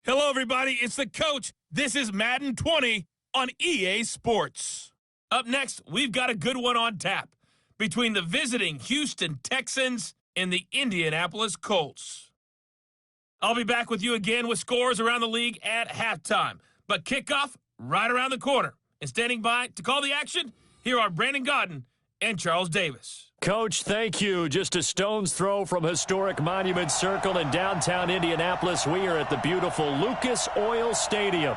Hello, everybody. It's the coach. This is Madden 20 on EA Sports. Up next, we've got a good one on tap between the visiting Houston Texans and the Indianapolis Colts. I'll be back with you again with scores around the league at halftime. But kickoff right around the corner. And standing by to call the action, here are Brandon Godden and Charles Davis. Coach, thank you. Just a stone's throw from historic Monument Circle in downtown Indianapolis. We are at the beautiful Lucas Oil Stadium.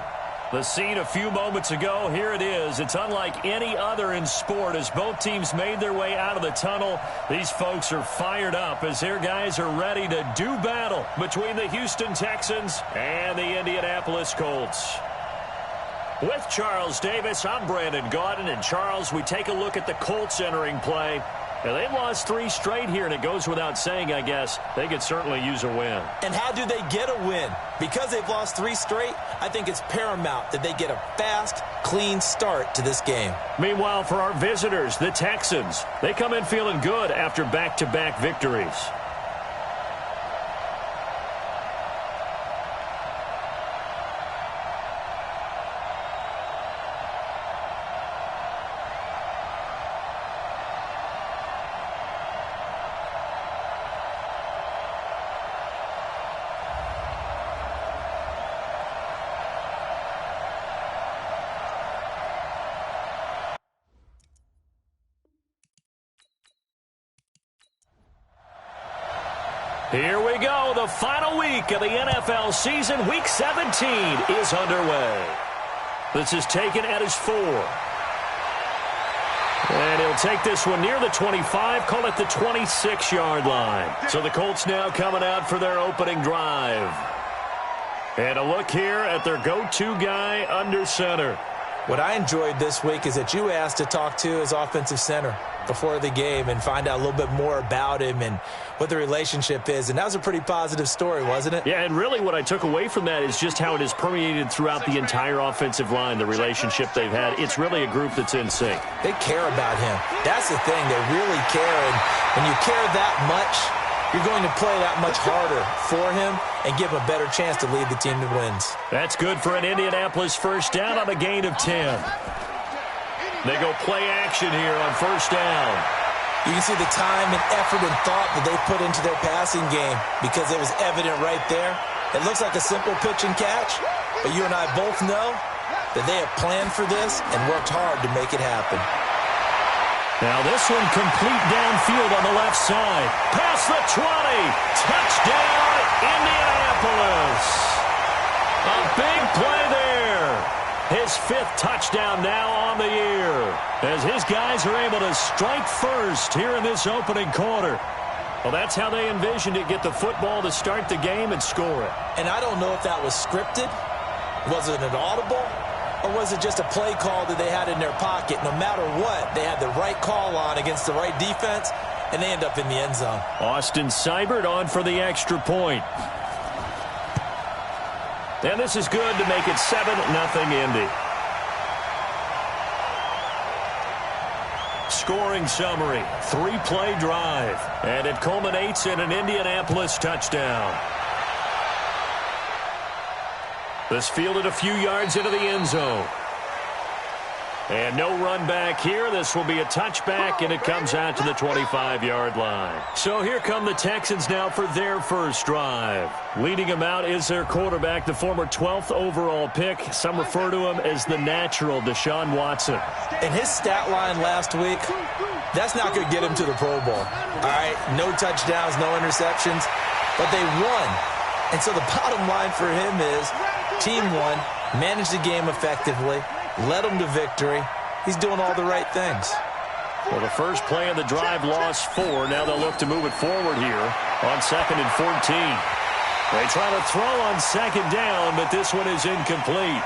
The scene a few moments ago, here it is. It's unlike any other in sport as both teams made their way out of the tunnel. These folks are fired up as their guys are ready to do battle between the Houston Texans and the Indianapolis Colts. With Charles Davis, I'm Brandon Gaudin. And Charles, we take a look at the Colts entering play. Now, they've lost 3 straight here, and it goes without saying, I guess, they could certainly use a win. And how do they get a win? Because they've lost 3 straight, I think it's paramount that they get a fast, clean start to this game. Meanwhile, for our visitors, the Texans, they come in feeling good after back-to-back victories. Here we go. The final week of the NFL season. Week 17 is underway. This is taken at his 4. And he'll take this one near the 25, call it the 26-yard line. So the Colts now coming out for their opening drive. And a look here at their go-to guy under center. What I enjoyed this week is that you asked to talk to his offensive center before the game and find out a little bit more about him and what the relationship is. And that was a pretty positive story, wasn't it? Yeah, and really what I took away from that is just how it has permeated throughout the entire offensive line, the relationship they've had. It's really a group that's in sync. They care about him. That's the thing. They really care. And when you care that much, you're going to play that much harder for him and give him a better chance to lead the team to wins. That's good for an Indianapolis first down on a gain of 10. They go play action here on first down. You can see the time and effort and thought that they put into their passing game because it was evident right there. It looks like a simple pitch and catch, but you and I both know that they have planned for this and worked hard to make it happen. Now this one complete downfield on the left side. Past the 20. Touchdown, Indianapolis. A big play there. His 5th touchdown now on the year as his guys are able to strike first here in this opening quarter. Well, that's how they envisioned it, get the football to start the game and score it. And I don't know if that was scripted. Was it an audible? Or was it just a play call that they had in their pocket? No matter what, they had the right call on against the right defense, and they end up in the end zone. Austin Seibert on for the extra point. And this is good to make it 7-0 Indy. Scoring summary, 3-play drive, and it culminates in an Indianapolis touchdown. This fielded a few yards into the end zone. And no run back here. This will be a touchback, and it comes out to the 25-yard line. So here come the Texans now for their first drive. Leading them out is their quarterback, the former 12th overall pick. Some refer to him as the natural, Deshaun Watson. And his stat line last week, that's not going to get him to the Pro Bowl. All right, no touchdowns, no interceptions, but they won. And so the bottom line for him is team won, managed the game effectively, led them to victory. He's doing all the right things. Well, the first play of the drive lost 4. Now they'll look to move it forward here on 2nd and 14. They try to throw on 2nd down, but this one is incomplete.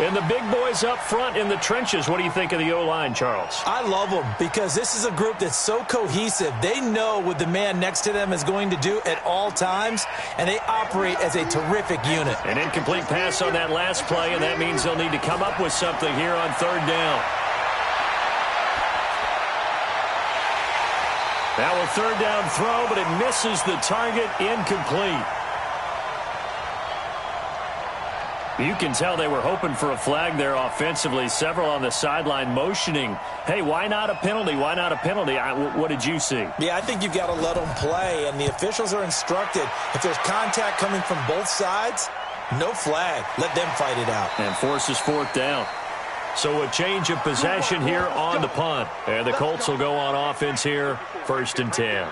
And the big boys up front in the trenches, what do you think of the O-line, Charles? I love them because this is a group that's so cohesive. They know what the man next to them is going to do at all times, and they operate as a terrific unit. An incomplete pass on that last play, and that means they'll need to come up with something here on 3rd down. Now a 3rd down throw, but it misses the target, incomplete. You can tell they were hoping for a flag there offensively. Several on the sideline motioning, hey, why not a penalty? Why not a penalty? What did you see? Yeah, I think you've got to let them play, and the officials are instructed. If there's contact coming from both sides, no flag. Let them fight it out. And forces fourth down. So a change of possession here on the punt. And the Colts will go on offense here, 1st and 10.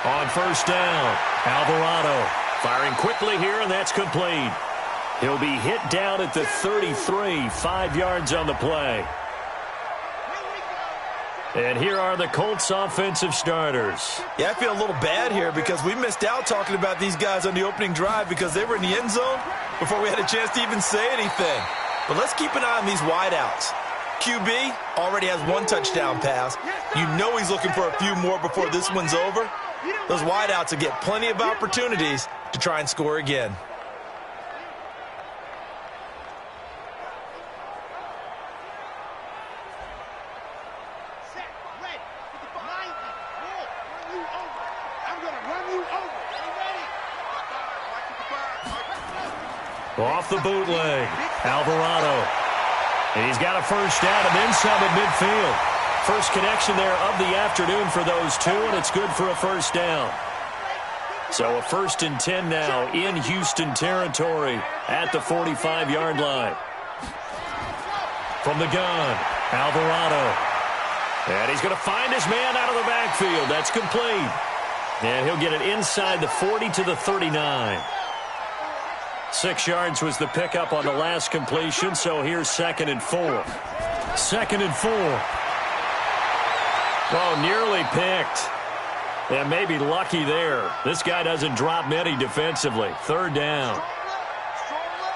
On 1st down, Alvarado firing quickly here, and that's complete. He'll be hit down at the 33, 5 yards on the play. And here are the Colts offensive starters. Yeah, I feel a little bad here because we missed out talking about these guys on the opening drive because they were in the end zone before we had a chance to even say anything. But let's keep an eye on these wideouts. QB already has 1 touchdown pass. You know he's looking for a few more before this one's over. Those wideouts will get plenty of opportunities to try and score again. Off the bootleg, Alvarado. And he's got a 1st down and then some at midfield. First connection there of the afternoon for those two, and it's good for a 1st down. So a 1st and 10 now in Houston territory at the 45-yard line. From the gun, Alvarado. And he's going to find his man out of the backfield. That's complete. And he'll get it inside the 40 to the 39. 6 yards was the pickup on the last completion, so here's 2nd and 4. 2nd and 4. Oh, nearly picked. And maybe lucky there. This guy doesn't drop many defensively. 3rd down.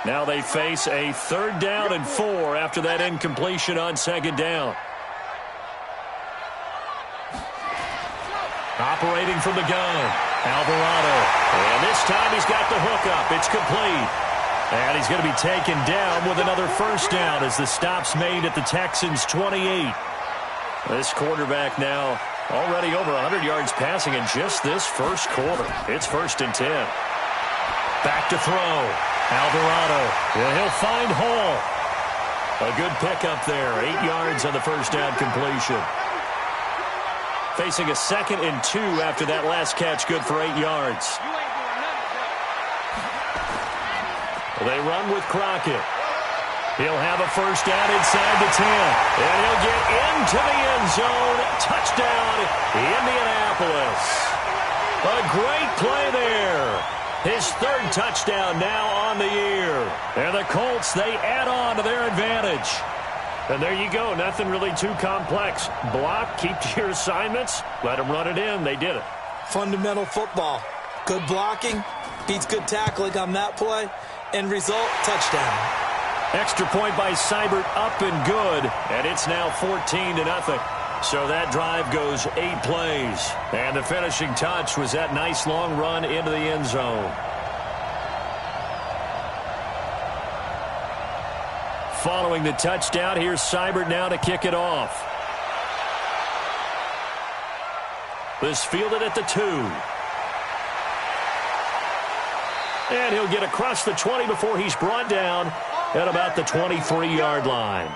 Now they face a 3rd down and 4 after that incompletion on 2nd down. Operating from the gun, Alvarado. And this time he's got the hookup. It's complete. And he's going to be taken down with another 1st down as the stop's made at the Texans' 28. This quarterback now already over 100 yards passing in just this 1st quarter. It's 1st and 10. Back to throw. Alvarado. And he'll find Hall. A good pickup there. 8 yards on the 1st down completion. Facing a 2nd and 2 after that last catch, good for 8 yards. They run with Crockett. He'll have a 1st down inside the 10. And he'll get into the end zone. Touchdown, Indianapolis. A great play there. His 3rd touchdown now on the year. And the Colts, they add on to their advantage. And there you go. Nothing really too complex. Block, keep to your assignments, let them run it in. They did it. Fundamental football. Good blocking, beats good tackling on that play. End result, touchdown. Extra point by Seibert, up and good. And it's now 14-0. So that drive goes 8 plays. And the finishing touch was that nice long run into the end zone. Following the touchdown, here's Seibert now to kick it off. This fielded at the 2. And he'll get across the 20 before he's brought down at about the 23-yard line.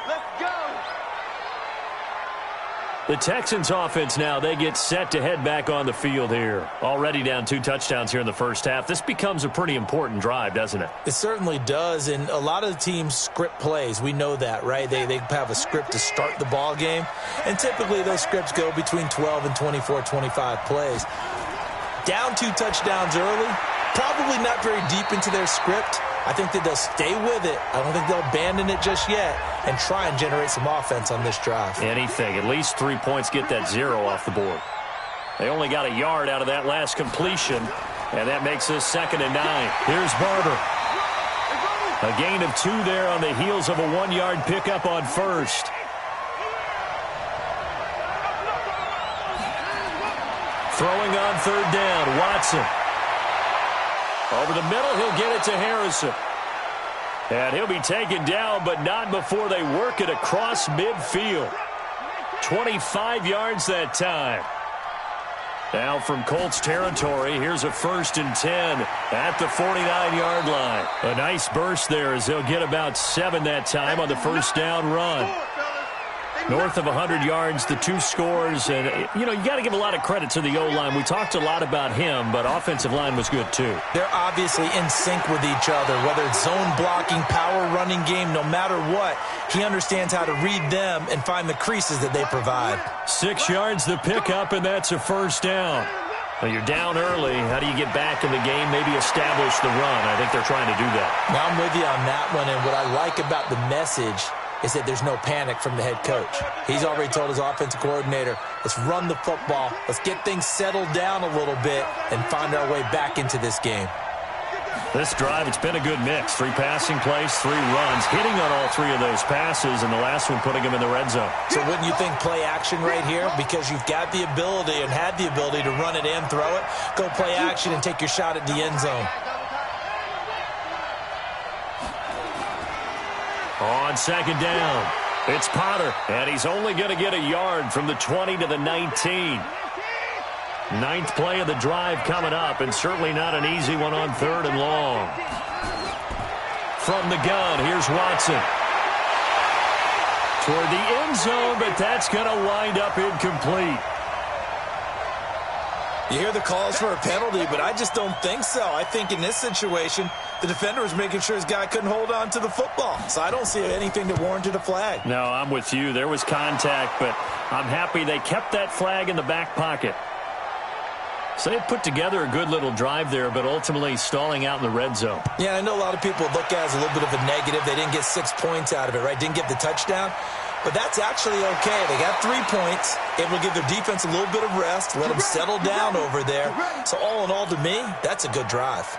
The Texans offense now, they get set to head back on the field here. Already down 2 touchdowns here in the 1st half. This becomes a pretty important drive, doesn't it? It certainly does, and a lot of the teams script plays. We know that, right? They have a script to start the ball game, and typically those scripts go between 12 and 24, 25 plays. Down 2 touchdowns early, probably not very deep into their script. I think that they'll stay with it. I don't think they'll abandon it just yet and try and generate some offense on this drive. Anything. At least 3 points, get that 0 off the board. They only got a yard out of that last completion, and that makes this 2nd and 9. Here's Barber. A gain of 2 there on the heels of a 1-yard pickup on 1st. Throwing on 3rd down, Watson. Over the middle, he'll get it to Harrison. And he'll be taken down, but not before they work it across midfield. 25 yards that time. Now from Colts territory, here's a 1st and 10 at the 49-yard line. A nice burst there as they'll get about 7 that time on the first down run. North of 100 yards, the 2 scores. And, you got to give a lot of credit to the O-line. We talked a lot about him, but offensive line was good too. They're obviously in sync with each other, whether it's zone blocking, power running game, no matter what. He understands how to read them and find the creases that they provide. 6 yards the pickup, and that's a first down. Well, you're down early. How do you get back in the game? Maybe establish the run. I think they're trying to do that. Now, I'm with you on that one, and what I like about the message is that there's no panic from the head coach. He's already told his offensive coordinator, let's run the football, let's get things settled down a little bit and find our way back into this game. This drive, it's been a good mix. 3 passing plays, 3 runs, hitting on all 3 of those passes, and the last one putting him in the red zone. So wouldn't you think play action right here? Because you've got the ability and had the ability to run it and throw it. Go play action and take your shot at the end zone. On 2nd down, it's Potter, and he's only going to get a yard from the 20 to the 19. 9th play of the drive coming up, and certainly not an easy one on 3rd and long. From the gun, here's Watson. Toward the end zone, but that's going to wind up incomplete. You hear the calls for a penalty, but I just don't think so. I think in this situation, the defender was making sure his guy couldn't hold on to the football. So I don't see anything that warranted a flag. No, I'm with you. There was contact, but I'm happy they kept that flag in the back pocket. So they put together a good little drive there, but ultimately stalling out in the red zone. Yeah, I know a lot of people look at it as a little bit of a negative. They didn't get 6 points out of it, right? Didn't get the touchdown. But that's actually okay. They got 3 points, able to give their defense a little bit of rest, let them settle down over there. So all in all, to me, that's a good drive.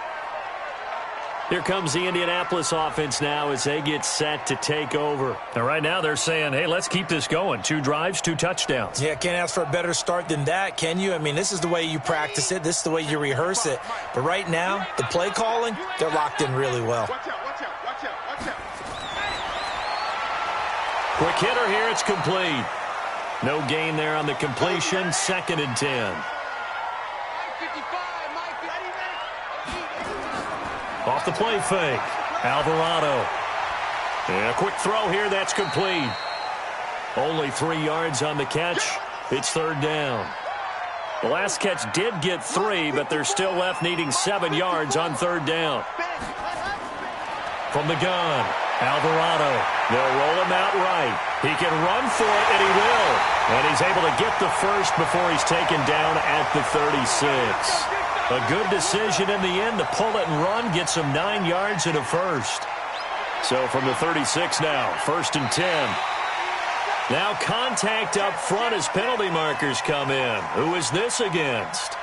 Here comes the Indianapolis offense now as they get set to take over. And right now they're saying, hey, let's keep this going. 2 drives, 2 touchdowns. Yeah, can't ask for a better start than that, can you? I mean, this is the way you practice it. This is the way you rehearse it. But right now, the play calling, they're locked in really well. Quick hitter here, it's complete. No gain there on the completion, 2nd and 10. Off the play fake, Alvarado. And a quick throw here, that's complete. Only 3 yards on the catch. It's 3rd down. The last catch did get 3, but they're still left needing 7 yards on 3rd down. From the gun, Alvarado. They'll roll him out right. He can run for it, and he will. And he's able to get the first before he's taken down at the 36. A good decision in the end to pull it and run, gets him 9 yards and a first. So from the 36 now, 1st and 10. Now contact up front as penalty markers come in. Who is this against?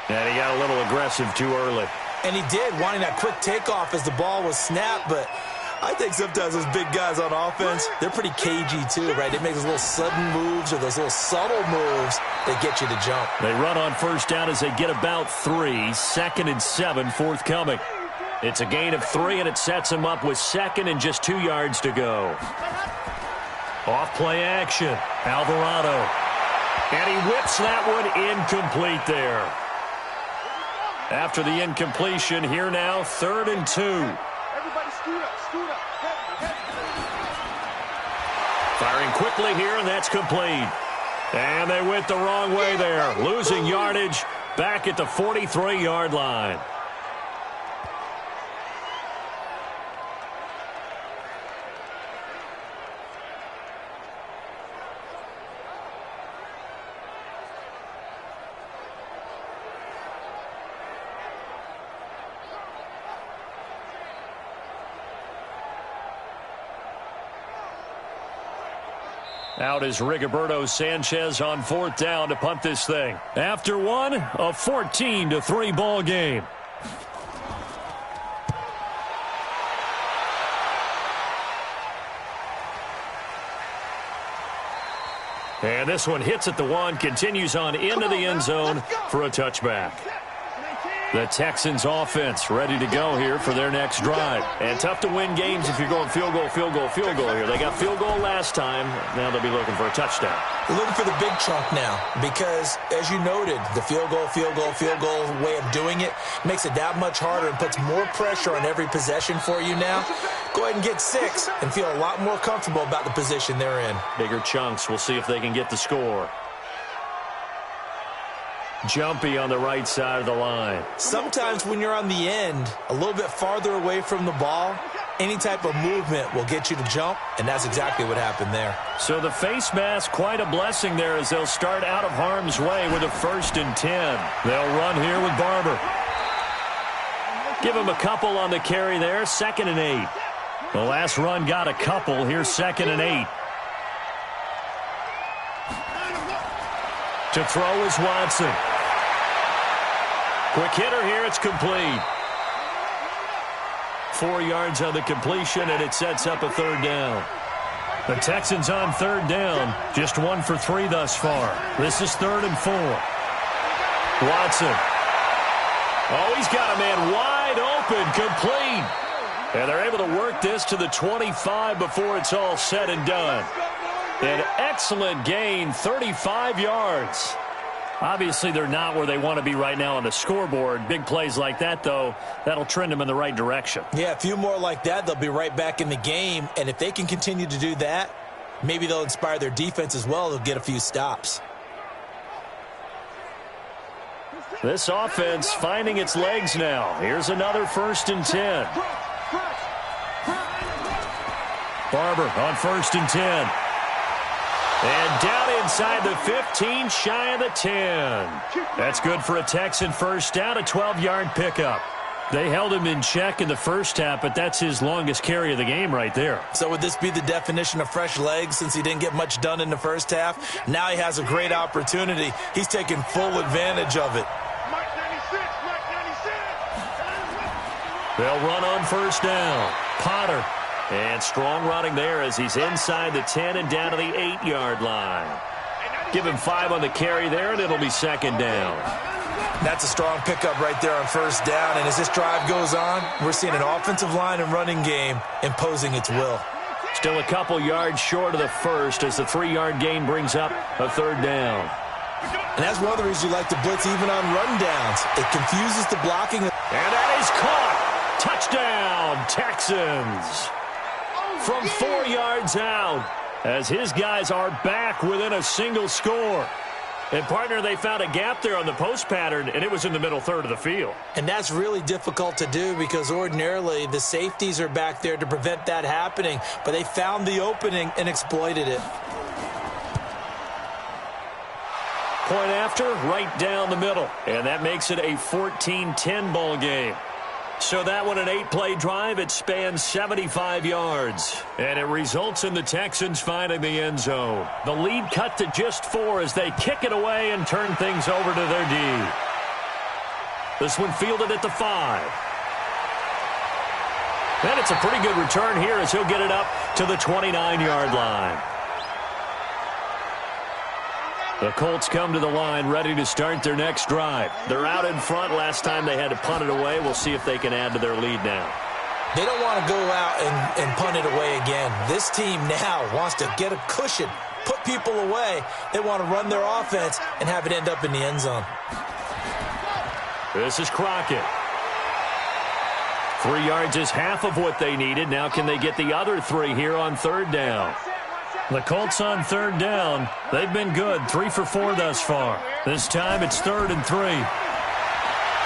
And he got a little aggressive too early. And he did, wanting that quick takeoff as the ball was snapped, but I think sometimes those big guys on offense, they're pretty cagey too, right? They make those little sudden moves or those little subtle moves that get you to jump. They run on 1st down as they get about 3. 2nd and 7 forthcoming. It's a gain of 3, and it sets them up with 2nd and just 2 yards to go. Off play action, Alvarado. And he whips that one incomplete there. After the incompletion, here now, 3rd and 2. Everybody scoot up, scoot up. Firing quickly here, and that's complete. And they went the wrong way there, losing yardage back at the 43-yard line. Out is Rigoberto Sanchez on 4th down to punt this thing. After one, a 14-3 ball game. And this one hits at the 1, continues on into the end zone for a touchback. The Texans offense ready to go here for their next drive. And tough to win games if you're going field goal, field goal, field goal here. They got field goal last time. Now they'll be looking for a touchdown. They're looking for the big chunk now because, as you noted, the field goal way of doing it makes it that much harder and puts more pressure on every possession for you now. Go ahead and get 6 and feel a lot more comfortable about the position they're in. Bigger chunks. We'll see if they can get the score. Jumpy on the right side of the line. Sometimes when you're on the end, a little bit farther away from the ball, any type of movement will get you to jump, and that's exactly what happened there. So the face mask, quite a blessing there as they'll start out of harm's way with a 1st and 10. They'll run here with Barber. Give him a couple on the carry there, 2nd and 8. The last run got a couple. Here's 2nd and 8. To throw is Watson. Quick hitter here, it's complete. 4 yards on the completion, and it sets up a 3rd down. The Texans on 3rd down, just 1 for 3 thus far. This is 3rd and 4. Watson. Oh, he's got a man wide open, complete. And they're able to work this to the 25 before it's all said and done. An excellent gain, 35 yards. Obviously, they're not where they want to be right now on the scoreboard. Big plays like that, though, that'll trend them in the right direction. Yeah, a few more like that, they'll be right back in the game. And if they can continue to do that, maybe they'll inspire their defense as well. They'll get a few stops. This offense finding its legs now. Here's another 1st and 10. Barber on 1st and 10. And down inside the 15, shy of the 10. That's good for a Texan 1st down, a 12-yard pickup. They held him in check in the first half, but that's his longest carry of the game right there. So would this be the definition of fresh legs since he didn't get much done in the first half? Now he has a great opportunity. He's taking full advantage of it. They'll run on 1st down. Potter. And strong running there as he's inside the 10 and down to the 8-yard line. Give him 5 on the carry there, and it'll be 2nd down. That's a strong pickup right there on 1st down. And as this drive goes on, we're seeing an offensive line and running game imposing its will. Still a couple yards short of the 1st as the 3-yard gain brings up a 3rd down. And that's one of the reasons you like to blitz even on run downs. It confuses the blocking. And that is caught. Touchdown, Texans. From 4 yards out as his guys are back within a single score. And, partner, they found a gap there on the post pattern, and it was in the middle 3rd of the field. And that's really difficult to do because ordinarily the safeties are back there to prevent that happening. But they found the opening and exploited it. Point after, right down the middle. And that makes it a 14-10 ball game. So that one, an 8-play drive, it spans 75 yards. And it results in the Texans finding the end zone. The lead cut to just 4 as they kick it away and turn things over to their D. This one fielded at the 5. And it's a pretty good return here as he'll get it up to the 29-yard line. The Colts come to the line ready to start their next drive. They're out in front. Last time they had to punt it away. We'll see if they can add to their lead now. They don't want to go out and punt it away again. This team now wants to get a cushion, put people away. They want to run their offense and have it end up in the end zone. This is Crockett. 3 yards is half of what they needed. Now can they get the other 3 here on 3rd down? The Colts on 3rd down. They've been good, 3 for 4 thus far. This time it's 3rd and 3.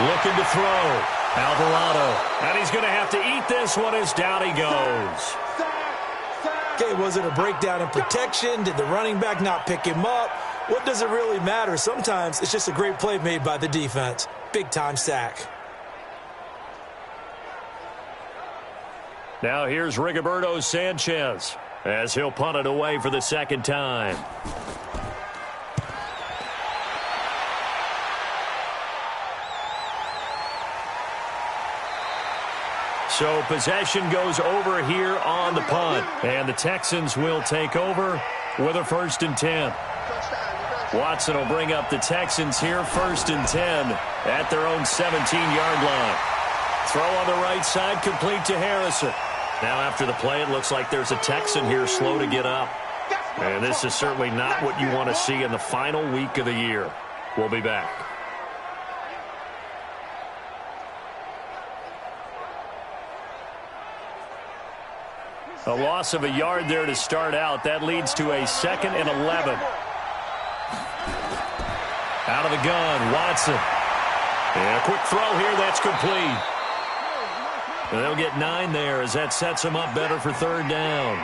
Looking to throw. Alvarado. And he's going to have to eat this one as down he goes. Okay, was it a breakdown in protection? Did the running back not pick him up? What does it really matter? Sometimes it's just a great play made by the defense. Big-time sack. Now here's Rigoberto Sanchez as he'll punt it away for the 2nd time. So possession goes over here on the punt. And the Texans will take over with a 1st and 10. Watson will bring up the Texans here, 1st and 10 at their own 17-yard line. Throw on the right side, complete to Harrison. Now after the play, it looks like there's a Texan here slow to get up. And this is certainly not what you want to see in the final week of the year. We'll be back. A loss of a yard there to start out. That leads to a 2nd and 11. Out of the gun, Watson. And a quick throw here, that's complete. And they'll get 9 there as that sets them up better for 3rd down.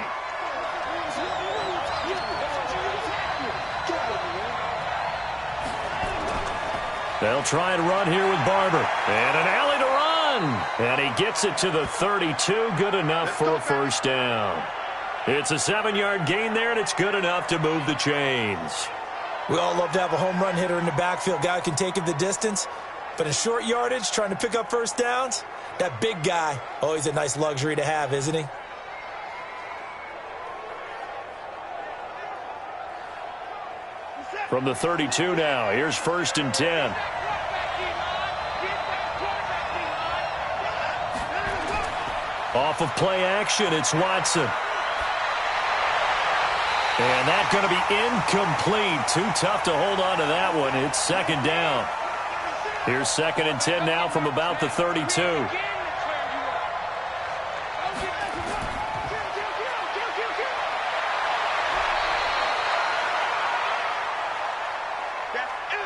They'll try and run here with Barber. And an alley to run. And he gets it to the 32. Good enough for a 1st down. It's a 7-yard gain there, and it's good enough to move the chains. We all love to have a home run hitter in the backfield. Guy who can take it the distance. But in short yardage, trying to pick up 1st downs, that big guy, always a nice luxury to have, isn't he? From the 32 now, here's 1st and 10. Off of play action, it's Watson. And that's going to be incomplete. Too tough to hold on to that one. It's 2nd down. Here's 2nd and 10 now from about the 32.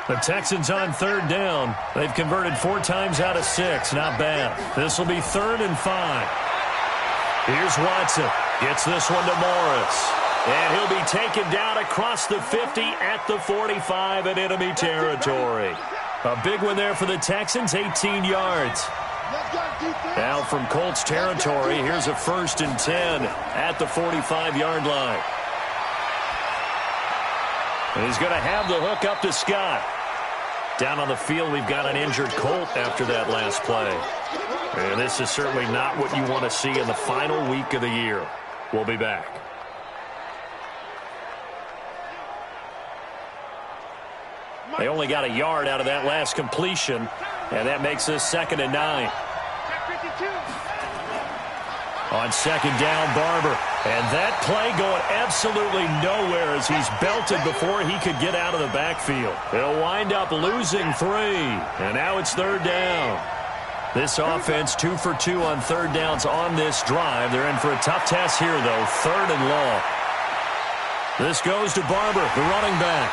The Texans on 3rd down. They've converted 4 times out of 6. Not bad. This will be 3rd and 5. Here's Watson. Gets this one to Morris. And he'll be taken down across the 50 at the 45 in enemy territory. A big one there for the Texans, 18 yards. Now from Colts territory, here's a 1st and 10 at the 45-yard line. And he's going to have the hook up to Scott. Down on the field, we've got an injured Colt after that last play. And this is certainly not what you want to see in the final week of the year. We'll be back. They only got a yard out of that last completion, and that makes this 2nd and 9. On 2nd down, Barber. And that play going absolutely nowhere as he's belted before he could get out of the backfield. He'll wind up losing 3, and now it's 3rd down. This offense 2 for 2 on 3rd downs on this drive. They're in for a tough test here, though, 3rd and long. This goes to Barber, the running back.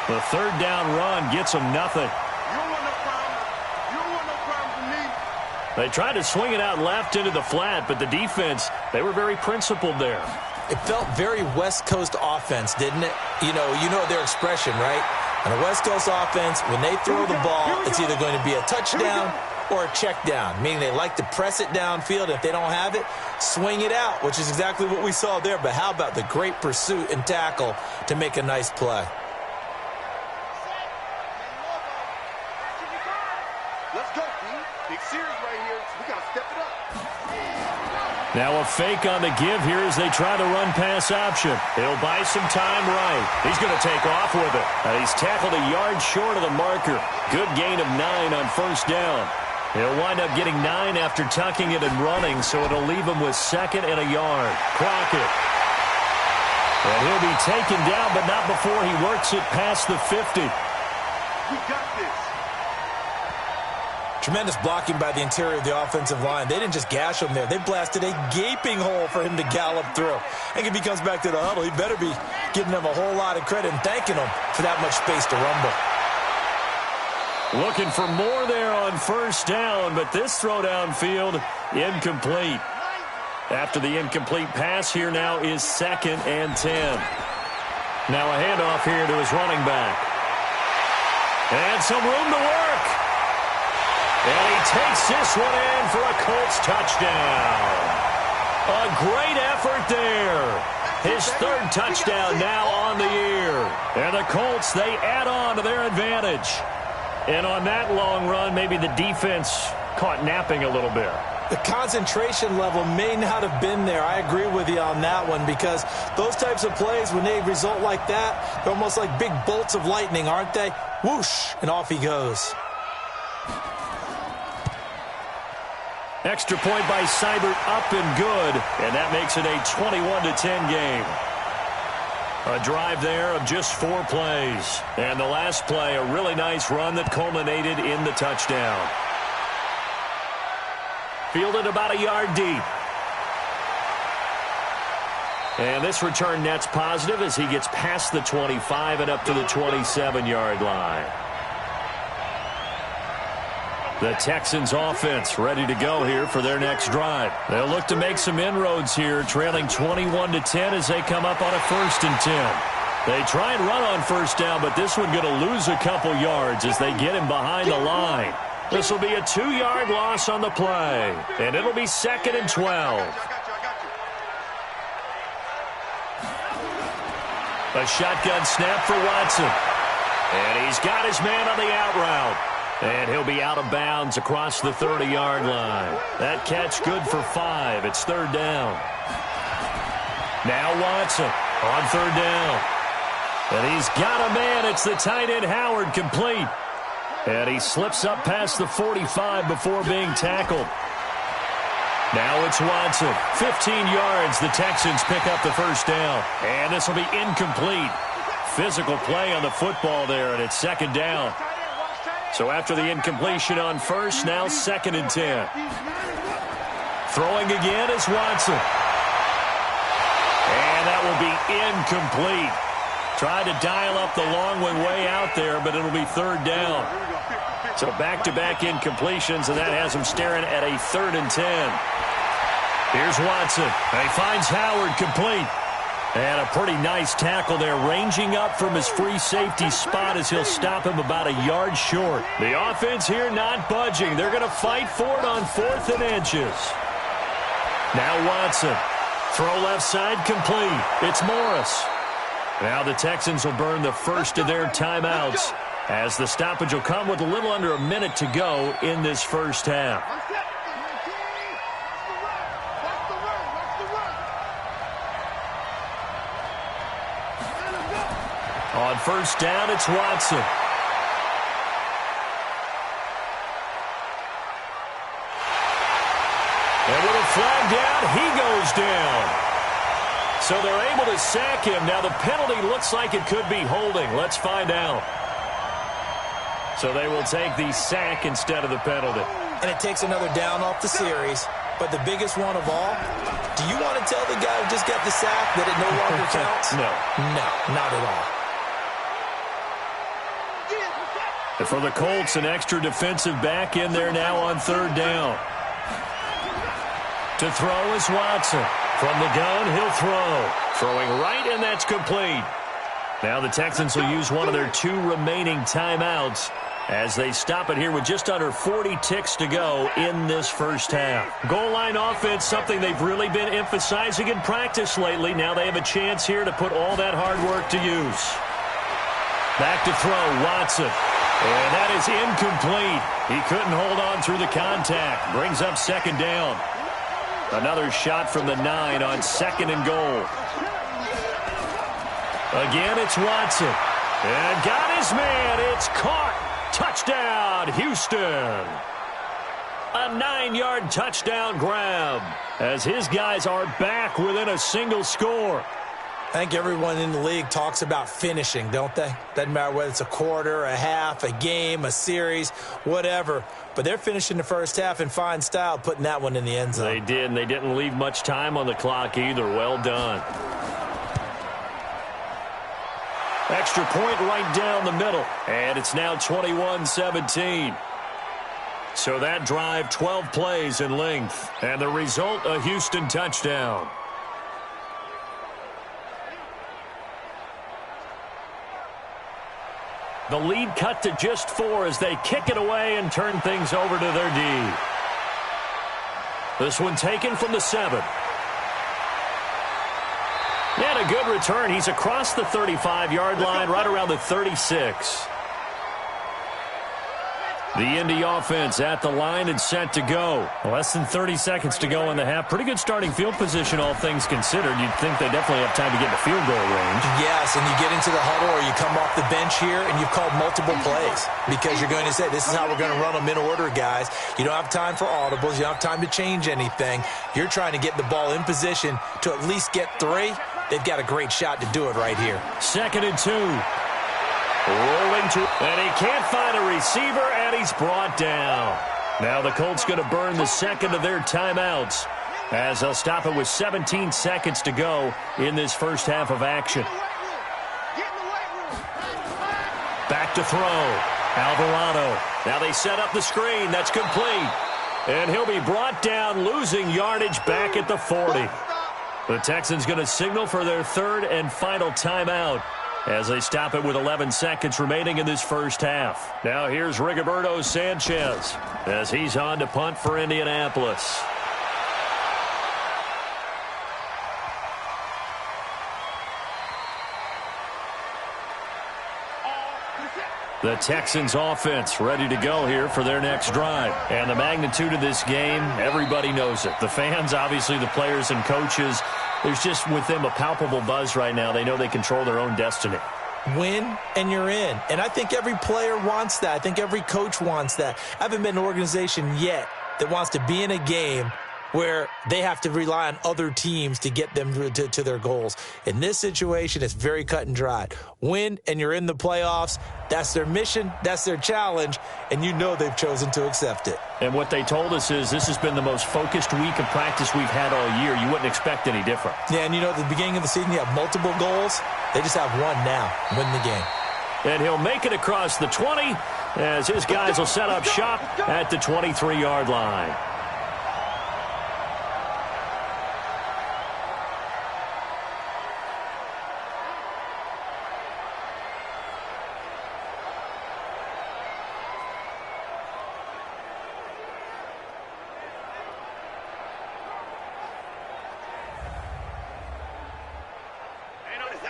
The 3rd down run gets him nothing. You don't want no problem. You don't want no problem from me. They tried to swing it out left into the flat, but the defense, they were very principled there. It felt very West Coast offense, didn't it? You know their expression, right? On a West Coast offense, when they throw the ball, it's either going to be a touchdown or a check down, meaning they like to press it downfield. If they don't have it, swing it out, which is exactly what we saw there. But how about the great pursuit and tackle to make a nice play? Let's go, D. Big series right here. We got to step it up. Now a fake on the give here as they try to run pass option. He'll buy some time right. He's going to take off with it. And he's tackled a yard short of the marker. Good gain of 9 on 1st down. He'll wind up getting 9 after tucking it and running, so it'll leave him with 2nd and a yard. Crockett. And he'll be taken down, but not before he works it past the 50. We got this. Tremendous blocking by the interior of the offensive line. They didn't just gash him there. They blasted a gaping hole for him to gallop through. And if he comes back to the huddle, he better be giving them a whole lot of credit and thanking them for that much space to rumble. Looking for more there on 1st down, but this throw downfield incomplete. After the incomplete pass, here now is 2nd and 10. Now a handoff here to his running back. And some room to work. And he takes this one in for a Colts touchdown. A great effort there. His 3rd touchdown now on the year. And the Colts, they add on to their advantage. And on that long run, maybe the defense caught napping a little bit. The concentration level may not have been there. I agree with you on that one, because those types of plays, when they result like that, they're almost like big bolts of lightning, aren't they? Whoosh, and off he goes. Extra point by Seibert, up and good, and that makes it a 21-10 game. A drive there of just 4 plays. And the last play, a really nice run that culminated in the touchdown. Fielded about a yard deep. And this return net's positive as he gets past the 25 and up to the 27-yard line. The Texans offense ready to go here for their next drive. They'll look to make some inroads here, trailing 21-10 as they come up on a 1st and 10. They try and run on first down, but this one going to lose a couple yards as they get him behind the line. This will be a 2-yard loss on the play, and it'll be 2nd and 12. A shotgun snap for Watson. And he's got his man on the out route. And he'll be out of bounds across the 30-yard line. That catch good for 5. It's 3rd down. Now Watson on 3rd down. And he's got a man. It's the tight end Howard, complete. And he slips up past the 45 before being tackled. Now it's Watson. 15 yards. The Texans pick up the 1st down. And this will be incomplete. Physical play on the football there, and it's 2nd down. So after the incompletion on 1st, now 2nd and 10. Throwing again is Watson. And that will be incomplete. Tried to dial up the long way out there, but it'll be 3rd down. So back-to-back incompletions, and that has him staring at a 3rd and 10. Here's Watson. And he finds Howard, complete. And a pretty nice tackle there, ranging up from his free safety spot as he'll stop him about a yard short. The offense here not budging. They're going to fight for it on 4th and inches. Now Watson. Throw left side, complete. It's Morris. Now the Texans will burn the first of their timeouts as the stoppage will come with a little under a minute to go in this 1st half. On 1st down, it's Watson. And with a flag down, he goes down. So they're able to sack him. Now the penalty looks like it could be holding. Let's find out. So they will take the sack instead of the penalty. And it takes another down off the series. But the biggest one of all, do you want to tell the guy who just got the sack that it no longer counts? No. No, not at all. And for the Colts, an extra defensive back in there now on 3rd down. To throw is Watson. From the gun, he'll throw. Throwing right, and that's complete. Now the Texans will use one of their 2 remaining timeouts as they stop it here with just under 40 ticks to go in this 1st half. Goal line offense, something they've really been emphasizing in practice lately. Now they have a chance here to put all that hard work to use. Back to throw, Watson. And that is incomplete. He couldn't hold on through the contact. Brings up 2nd down. Another shot from the 9 on 2nd and goal. Again, it's Watson. And got his man. It's caught. Touchdown, Houston. A 9-yard touchdown grab as his guys are back within a single score. I think everyone in the league talks about finishing, don't they? Doesn't matter whether it's a quarter, a half, a game, a series, whatever. But they're finishing the 1st half in fine style, putting that one in the end zone. They did, and they didn't leave much time on the clock either. Well done. Extra point right down the middle, and it's now 21-17. So that drive, 12 plays in length, and the result, a Houston touchdown. The lead cut to just 4 as they kick it away and turn things over to their D. This one taken from the 7. And a good return. He's across the 35-yard line, right around the 36. The Indy offense at the line and set to go. Less than 30 seconds to go in the half. Pretty good starting field position, all things considered. You'd think they definitely have time to get in the field goal range. Yes, and you get into the huddle or you come off the bench here and you've called multiple plays because you're going to say, this is how we're going to run them in order, guys. You don't have time for audibles. You don't have time to change anything. You're trying to get the ball in position to at least get 3. They've got a great shot to do it right here. 2nd and 2. Rolling to, and he can't find a receiver, and he's brought down. Now the Colts going to burn the second of their timeouts as they'll stop it with 17 seconds to go in this first half of action. Back to throw. Alvarado. Now they set up the screen. That's complete. And he'll be brought down, losing yardage back at the 40. The Texans going to signal for their 3rd and final timeout as they stop it with 11 seconds remaining in this first half. Now here's Rigoberto Sanchez as he's on to punt for Indianapolis. The Texans offense ready to go here for their next drive. And the magnitude of this game, everybody knows it. The fans, obviously the players and coaches, there's just with them a palpable buzz right now. They know they control their own destiny. Win and you're in. And I think every player wants that. I think every coach wants that. I haven't been an organization yet that wants to be in a game where they have to rely on other teams to get them to their goals. In this situation, it's very cut and dried. Win, and you're in the playoffs. That's their mission. That's their challenge. And you know they've chosen to accept it. And what they told us is this has been the most focused week of practice we've had all year. You wouldn't expect any different. Yeah, and you know, at the beginning of the season, you have multiple goals. They just have one now. Win the game. And he'll make it across the 20 as his guys will set up shop at the 23-yard line.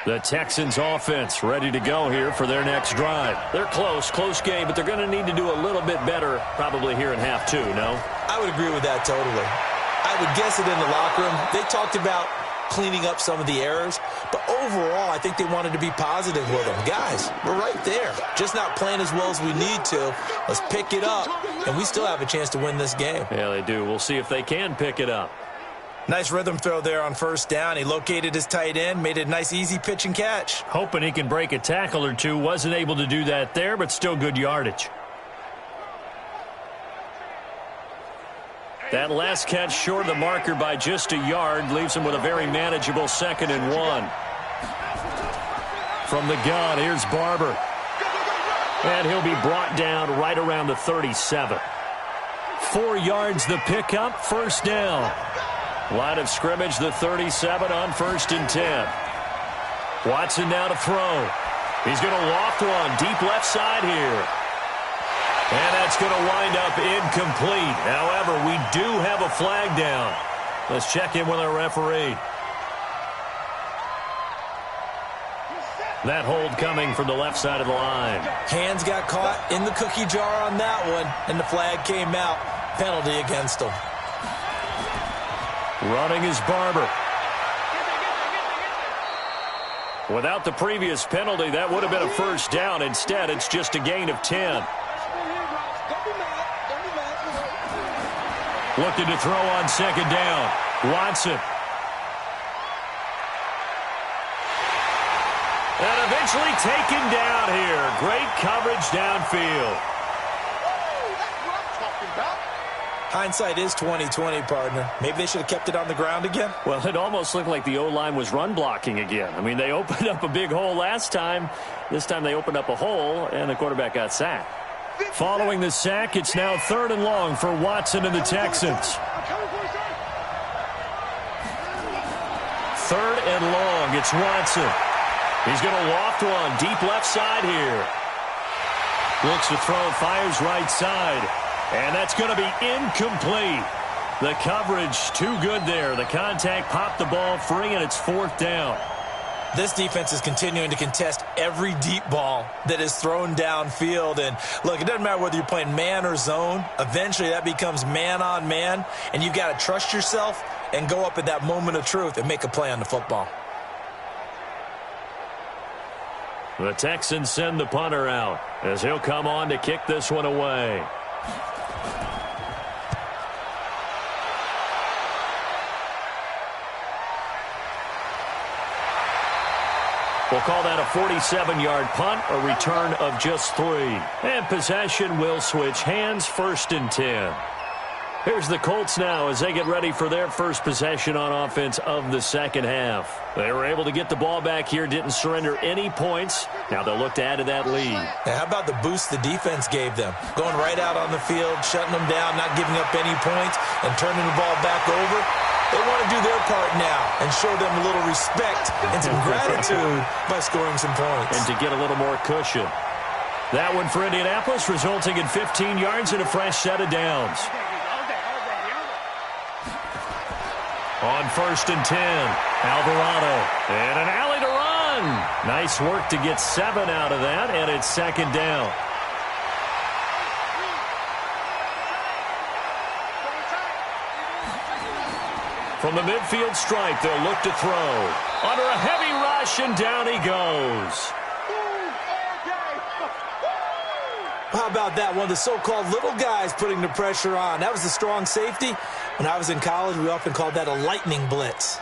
The Texans offense ready to go here for their next drive. They're close game, but they're going to need to do a little bit better probably here in half 2, no? I would agree with that totally. I would guess it in the locker room. They talked about cleaning up some of the errors, but overall I think they wanted to be positive with them. Guys, we're right there. Just not playing as well as we need to. Let's pick it up, and we still have a chance to win this game. Yeah, they do. We'll see if they can pick it up. Nice rhythm throw there on first down. He located his tight end, made it a nice, easy pitch and catch. Hoping he can break a tackle or two. Wasn't able to do that there, but still good yardage. That last catch short of the marker by just a yard leaves him with a very manageable 2nd and 1. From the gun, here's Barber. And he'll be brought down right around the 37. 4 yards the pickup, first down. Line of scrimmage, the 37 on 1st and 10. Watson now to throw. He's going to loft one deep left side here. And that's going to wind up incomplete. However, we do have a flag down. Let's check in with our referee. That hold coming from the left side of the line. Hands got caught in the cookie jar on that one, and the flag came out. Penalty against him. Running is Barber. Without the previous penalty, that would have been a first down. Instead, it's just a gain of 10. Looking to throw on 2nd down. Watson. And eventually taken down here. Great coverage downfield. Hindsight is 20/20, partner. Maybe they should have kept it on the ground again. Well, it almost looked like the O-line was run blocking again. I mean, they opened up a big hole last time. This time they opened up a hole, and the quarterback got sacked. Following the sack, it's now 3rd and long for Watson and the Texans. 3rd and long, it's Watson. He's going to loft one deep left side here. Looks to throw, fires right side. And that's going to be incomplete. The coverage too good there. The contact popped the ball free, and it's 4th down. This defense is continuing to contest every deep ball that is thrown downfield. And, look, it doesn't matter whether you're playing man or zone. Eventually, that becomes man-on-man, and you've got to trust yourself and go up at that moment of truth and make a play on the football. The Texans send the punter out as he'll come on to kick this one away. We'll call that a 47-yard punt, a return of just 3. And possession will switch hands, 1st and 10. Here's the Colts now as they get ready for their first possession on offense of the second half. They were able to get the ball back here, didn't surrender any points. Now they'll look to add to that lead. Now, how about the boost the defense gave them? Going right out on the field, shutting them down, not giving up any points, and turning the ball back over. They want to do their part now and show them a little respect and some gratitude by scoring some points. And to get a little more cushion. That one for Indianapolis, resulting in 15 yards and a fresh set of downs. On 1st and 10, Alvarado. And an alley to run. Nice work to get 7 out of that, and it's 2nd down. From the midfield stripe, they'll look to throw. Under a heavy rush, and down he goes. How about that? One of the so-called little guys putting the pressure on. That was a strong safety. When I was in college, we often called that a lightning blitz.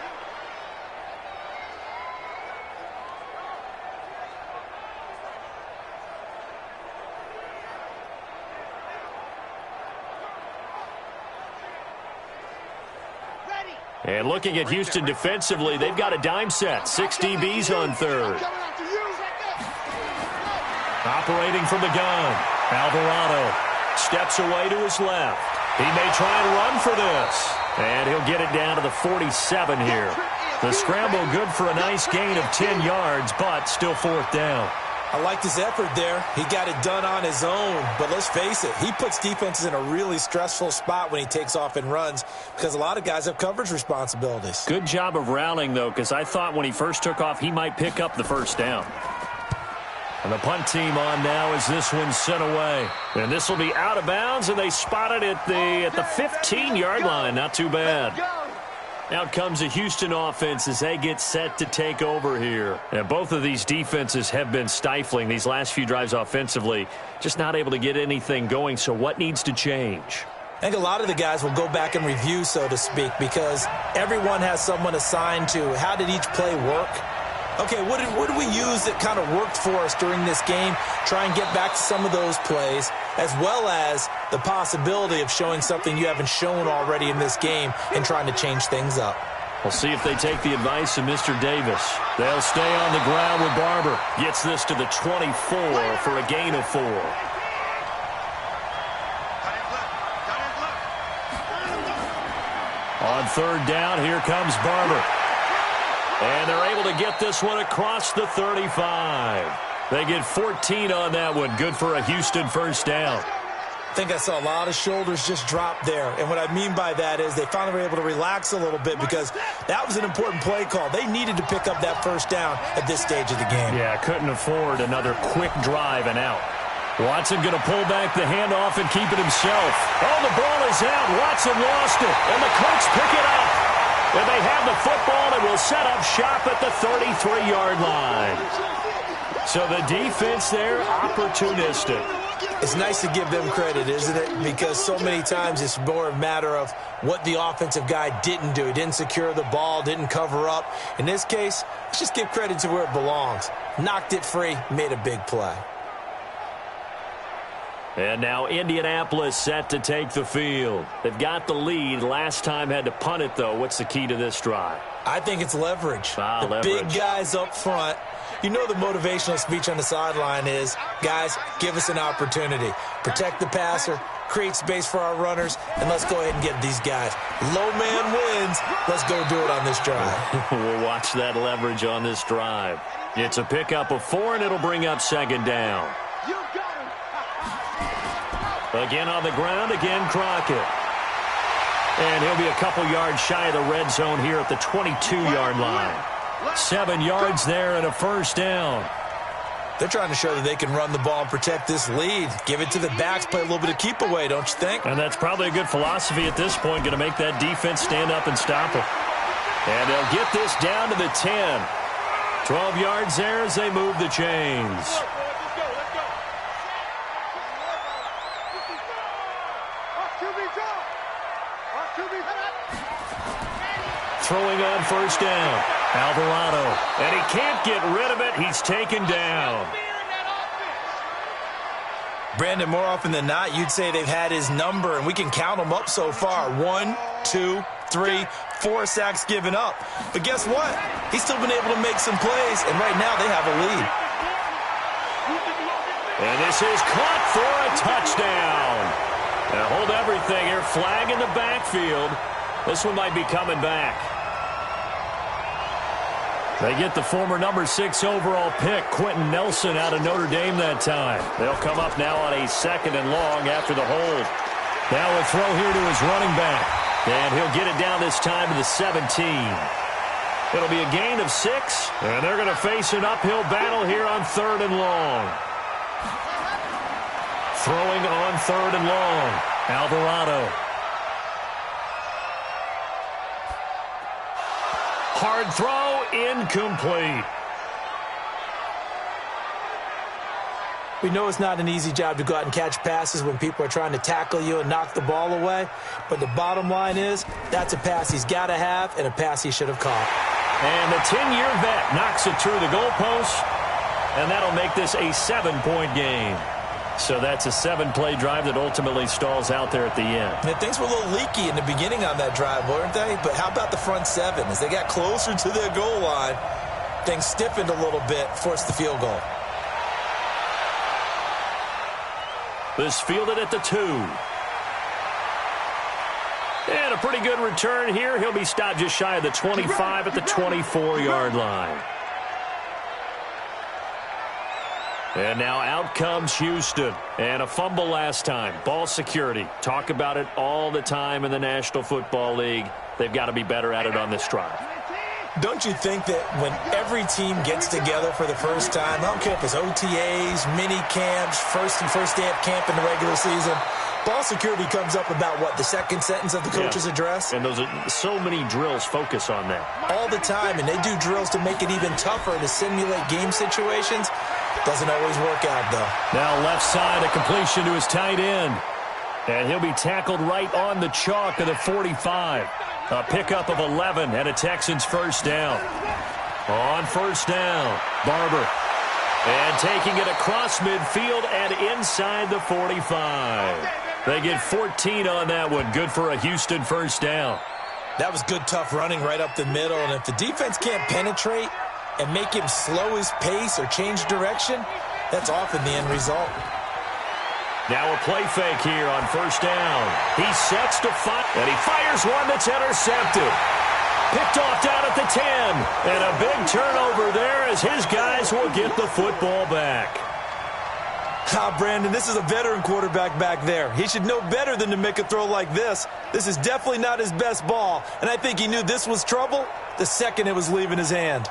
And looking at Houston defensively, they've got a dime set. 6 DBs on 3rd. Operating from the gun, Alvarado steps away to his left. He may try and run for this. And he'll get it down to the 47 here. The scramble good for a nice gain of 10 yards, but still 4th down. I liked his effort there. He got it done on his own. But let's face it, he puts defenses in a really stressful spot when he takes off and runs because a lot of guys have coverage responsibilities. Good job of rallying, though, because I thought when he first took off, he might pick up the 1st down. And the punt team on now as this one's sent away. And this will be out of bounds, and they spot it at the 15-yard line. Not too bad. Out comes the Houston offense as they get set to take over here. And both of these defenses have been stifling these last few drives offensively. Just not able to get anything going, so what needs to change? I think a lot of the guys will go back and review, so to speak, because everyone has someone assigned to how did each play work. Okay, what did we use that kind of worked for us during this game? Try and get back to some of those plays, as well as the possibility of showing something you haven't shown already in this game and trying to change things up. We'll see if they take the advice of Mr. Davis. They'll stay on the ground with Barber. Gets this to the 24 for a gain of 4. On 3rd down, here comes Barber. And they're able to get this one across the 35. They get 14 on that one. Good for a Houston 1st down. I think I saw a lot of shoulders just drop there. And what I mean by that is they finally were able to relax a little bit because that was an important play call. They needed to pick up that 1st down at this stage of the game. Yeah, couldn't afford another quick drive and out. Watson going to pull back the handoff and keep it himself. Oh, the ball is out. Watson lost it. And the Colts pick it up. And they have the football and will set up shop at the 33-yard line. So the defense there, opportunistic. It's nice to give them credit, isn't it? Because so many times it's more a matter of what the offensive guy didn't do. He didn't secure the ball, didn't cover up. In this case, let's just give credit to where it belongs. Knocked it free, made a big play. And now Indianapolis set to take the field. They've got the lead. Last time had to punt it, though. What's the key to this drive? I think it's leverage. The big guys up front. You know the motivational speech on the sideline is, guys, give us an opportunity. Protect the passer, create space for our runners, and let's go ahead and get these guys. Low man wins. Let's go do it on this drive. We'll watch that leverage on this drive. It's a pickup of 4, and it'll bring up 2nd down. Again on the ground, again Crockett. And he'll be a couple yards shy of the red zone here at the 22-yard line. 7 yards there and a first down. They're trying to show that they can run the ball and protect this lead. Give it to the backs, play a little bit of keep away, don't you think? And that's probably a good philosophy at this point, going to make that defense stand up and stop them. And they'll get this down to the 10. 12 yards there as they move the chains. Throwing on first down. Alvarado. And he can't get rid of it. He's taken down. Brandon, more often than not, you'd say they've had his number, and we can count them up so far. 1, 2, 3, 4 sacks given up. But guess what? He's still been able to make some plays, and right now they have a lead. And this is caught for a touchdown. Now hold everything here. Flag in the backfield. This one might be coming back. They get the former number 6 overall pick, Quentin Nelson, out of Notre Dame that time. They'll come up now on a 2nd and long after the hold. Now a throw here to his running back. And he'll get it down this time to the 17. It'll be a gain of 6. And they're going to face an uphill battle here on 3rd and long. Throwing on 3rd and long. Alvarado. Hard throw, incomplete. We know it's not an easy job to go out and catch passes when people are trying to tackle you and knock the ball away. But the bottom line is, that's a pass he's got to have and a pass he should have caught. And the 10-year vet knocks it through the goalpost, and that'll make this a 7-point game. So that's a 7-play drive that ultimately stalls out there at the end. And things were a little leaky in the beginning on that drive, weren't they? But how about the front 7? As they got closer to their goal line, things stiffened a little bit, forced the field goal. This fielded at the 2. And a pretty good return here. He'll be stopped just shy of the 25 at the 24-yard line. And now out comes Houston. And a fumble last time. Ball security. Talk about it all the time in the National Football League. They've got to be better at it on this drive. Don't you think that when every team gets together for the first time, I don't care if it's OTAs, mini camps, first day of camp in the regular season, ball security comes up about, what, the second sentence of the coach's address? And those are so many drills focus on that. All the time, and they do drills to make it even tougher to simulate game situations. Doesn't always work out, though. Now left side, a completion to his tight end. And he'll be tackled right on the chalk of the 45. A pickup of 11 and a Texans first down. On first down, Barber. And taking it across midfield and inside the 45. They get 14 on that one. Good for a Houston first down. That was good, tough running right up the middle. And if the defense can't penetrate and make him slow his pace or change direction, that's often the end result. Now a play fake here on first down. He sets to fire, and he fires one that's intercepted. Picked off down at the 10. And a big turnover there as his guys will get the football back. Brandon, this is a veteran quarterback back there. He should know better than to make a throw like this. This is definitely not his best ball, and I think he knew this was trouble the second it was leaving his hand.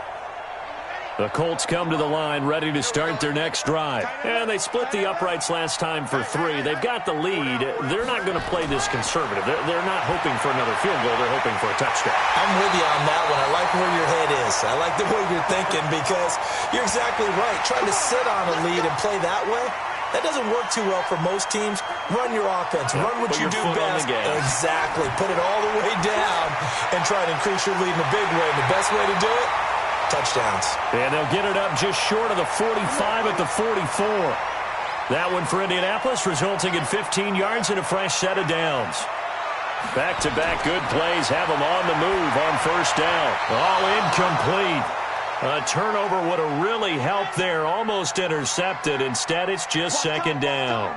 The Colts come to the line ready to start their next drive. And they split the uprights last time for 3. They've got the lead. They're not going to play this conservative. They're not hoping for another field goal. They're hoping for a touchdown. I'm with you on that one. I like where your head is. I like the way you're thinking because you're exactly right. Trying to sit on a lead and play that way, that doesn't work too well for most teams. Run your offense. Run what you do best. Exactly. Put it all the way down and try to increase your lead in a big way. And the best way to do it, touchdowns. And they'll get it up just short of the 45 at the 44. That one for Indianapolis, resulting in 15 yards and a fresh set of downs. Back-to-back good plays have them on the move on first down. All incomplete. A turnover would have really helped there. Almost intercepted. Instead, it's just second down.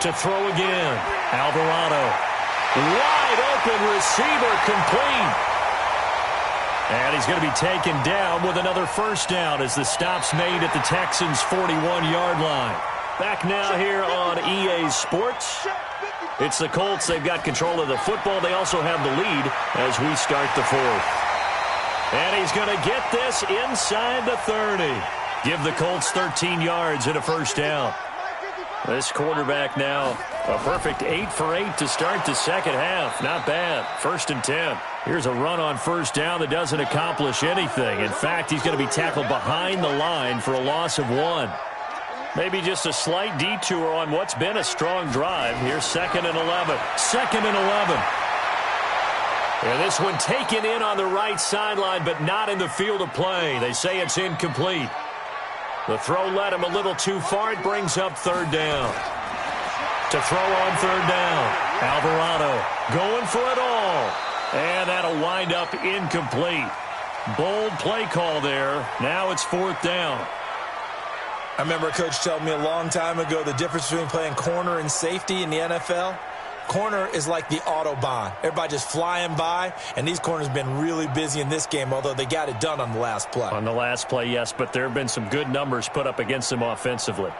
To throw again. Alvarado. Wide open receiver complete. And he's going to be taken down with another first down as the stop's made at the Texans' 41-yard line. Back now here on EA Sports. It's the Colts. They've got control of the football. They also have the lead as we start the fourth. And he's going to get this inside the 30. Give the Colts 13 yards and a first down. This quarterback now, a perfect 8 for 8 to start the second half. Not bad. 1st and 10. Here's a run on first down that doesn't accomplish anything. In fact, he's going to be tackled behind the line for a loss of 1. Maybe just a slight detour on what's been a strong drive. Here's 2nd and 11. 2nd and 11. And this one taken in on the right sideline, but not in the field of play. They say it's incomplete. The throw led him a little too far. It brings up 3rd down. To throw on 3rd down. Alvarado going for it all. And that'll wind up incomplete. Bold play call there. Now it's 4th down. I remember a coach telling me a long time ago the difference between playing corner and safety in the NFL. Corner is like the Autobahn. Everybody just flying by, and these corners have been really busy in this game, although they got it done on the last play. On the last play, yes, but there have been some good numbers put up against them offensively.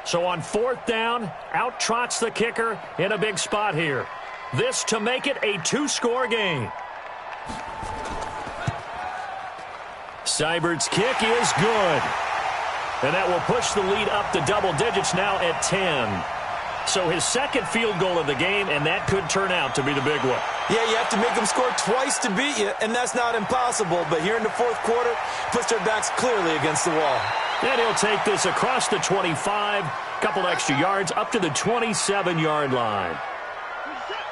So on 4th down, out trots the kicker in a big spot here. This to make it a 2-score game. Seibert's kick is good. And that will push the lead up to double digits now at 10. So his 2nd field goal of the game, and that could turn out to be the big one. Yeah, you have to make them score twice to beat you, and that's not impossible. But here in the 4th quarter, puts their backs clearly against the wall. And he'll take this across the 25, couple extra yards, up to the 27-yard line.